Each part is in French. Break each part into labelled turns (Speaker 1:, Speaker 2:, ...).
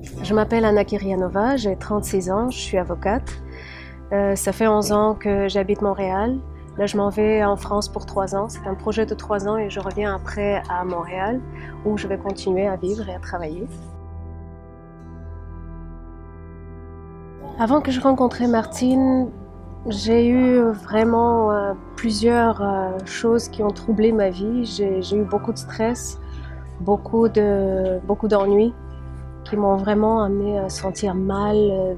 Speaker 1: Je m'appelle Anna Kirianova, j'ai 36 ans, je suis avocate. Ça fait 11 ans que j'habite Montréal. Là, je m'en vais en France pour 3 ans. C'est un projet de 3 ans et je reviens après à Montréal où je vais continuer à vivre et à travailler. Avant que je rencontre Martine, j'ai eu vraiment plusieurs choses qui ont troublé ma vie. J'ai eu beaucoup de stress, beaucoup d'ennuis qui m'ont vraiment amené à sentir mal.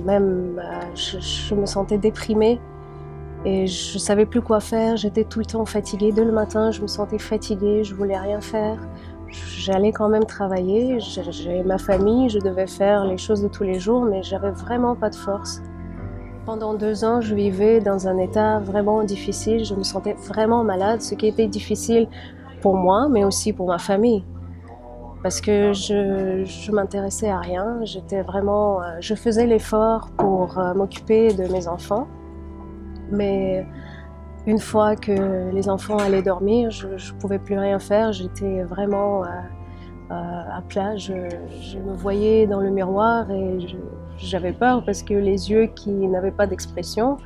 Speaker 1: Même je me sentais déprimée et je savais plus quoi faire. J'étais tout le temps fatiguée. Dès le matin, je me sentais fatiguée, je voulais rien faire. J'allais quand même travailler, j'ai ma famille, je devais faire les choses de tous les jours, mais j'avais vraiment pas de force. Pendant 2 ans, je vivais dans un état vraiment difficile. Je me sentais vraiment malade, ce qui était difficile pour moi, mais aussi pour ma famille. Parce que je m'intéressais à rien. Je faisais l'effort pour m'occuper de mes enfants. Mais une fois que les enfants allaient dormir, je ne pouvais plus rien faire. J'étais vraiment à plat. Je me voyais dans le miroir et j'avais peur parce que les yeux qui n'avaient pas d'expression,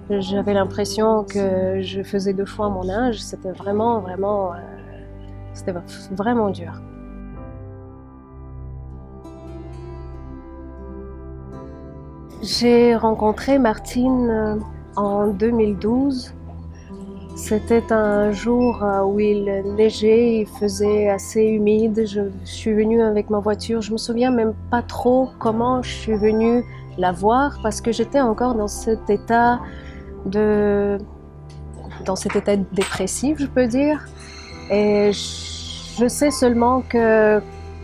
Speaker 1: j'avais l'impression que je faisais 2 fois mon âge. C'était vraiment dur. J'ai rencontré Martine en 2012. C'était un jour où il neigeait, il faisait assez humide. Je suis venue avec ma voiture. Je me souviens même pas trop comment je suis venue la voir parce que j'étais encore dans cet état dépressif, je peux dire. Et je sais seulement que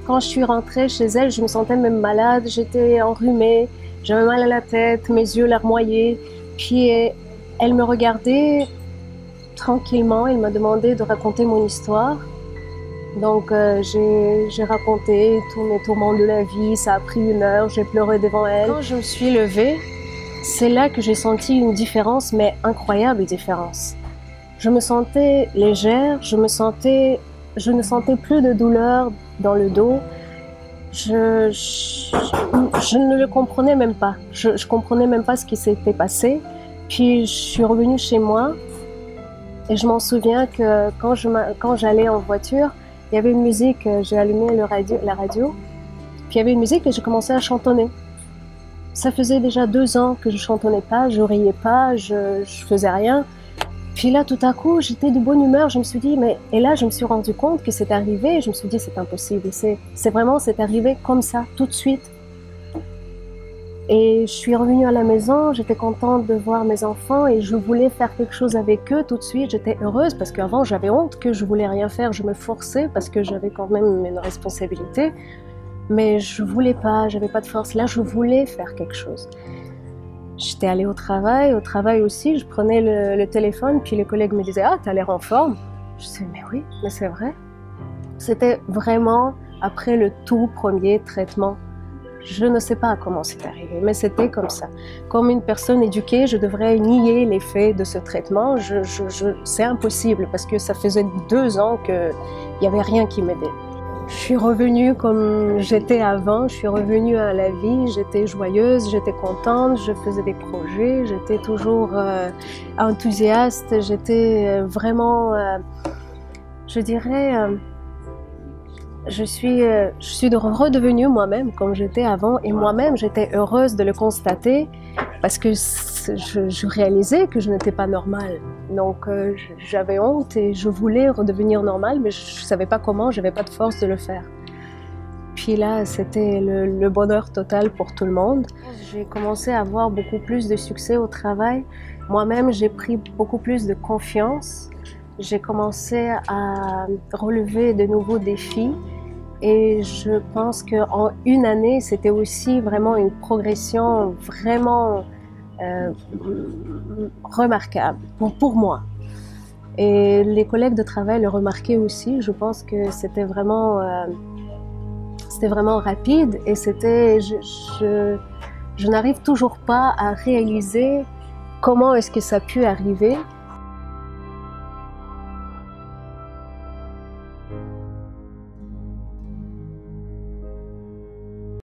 Speaker 1: quand je suis rentrée chez elle, je me sentais même malade. J'étais enrhumée. J'avais mal à la tête, mes yeux larmoyaient, puis elle me regardait tranquillement, elle m'a demandé de raconter mon histoire. Donc j'ai raconté tous mes tourments de la vie, ça a pris 1 heure, j'ai pleuré devant elle. Quand je me suis levée, c'est là que j'ai senti une différence, mais incroyable différence. Je me sentais légère, je ne sentais plus de douleur dans le dos. Je ne le comprenais même pas. Je comprenais même pas ce qui s'était passé. Puis je suis revenue chez moi et je m'en souviens que quand j'allais en voiture, il y avait une musique, j'ai allumé la radio, puis il y avait une musique et j'ai commencé à chantonner. Ça faisait déjà 2 ans que je chantonnais pas, je riais pas, je faisais rien. Puis là, tout à coup, j'étais de bonne humeur, je me suis dit, et là, je me suis rendu compte que c'est arrivé, et je me suis dit, c'est impossible, c'est arrivé comme ça, tout de suite. Et je suis revenue à la maison, j'étais contente de voir mes enfants, et je voulais faire quelque chose avec eux tout de suite, j'étais heureuse, parce qu'avant, j'avais honte que je voulais rien faire, je me forçais, parce que j'avais quand même une responsabilité, mais je voulais pas, j'avais pas de force, là, je voulais faire quelque chose. J'étais allée au travail aussi, je prenais le téléphone, puis les collègues me disaient « Ah, t'as l'air en forme !» Je disais « Mais oui, mais c'est vrai !» C'était vraiment après le tout premier traitement. Je ne sais pas comment c'est arrivé, mais c'était comme ça. Comme une personne éduquée, je devrais nier l'effet de ce traitement. C'est impossible parce que ça faisait 2 ans qu'il n'y avait rien qui m'aidait. Je suis revenue comme j'étais avant, je suis revenue à la vie, j'étais joyeuse, j'étais contente, je faisais des projets, j'étais toujours enthousiaste, j'étais vraiment, je dirais, je suis redevenue moi-même comme j'étais avant et moi-même j'étais heureuse de le constater parce que je réalisais que je n'étais pas normale. Donc j'avais honte et je voulais redevenir normale mais je ne savais pas comment, je n'avais pas de force de le faire. Puis là, c'était le bonheur total pour tout le monde. J'ai commencé à avoir beaucoup plus de succès au travail. Moi-même, j'ai pris beaucoup plus de confiance. J'ai commencé à relever de nouveaux défis et je pense qu'en 1 année, c'était aussi vraiment une progression vraiment remarquable pour moi. Et les collègues de travail le remarquaient aussi. Je pense que c'était vraiment rapide et je n'arrive toujours pas à réaliser comment est-ce que ça a pu arriver.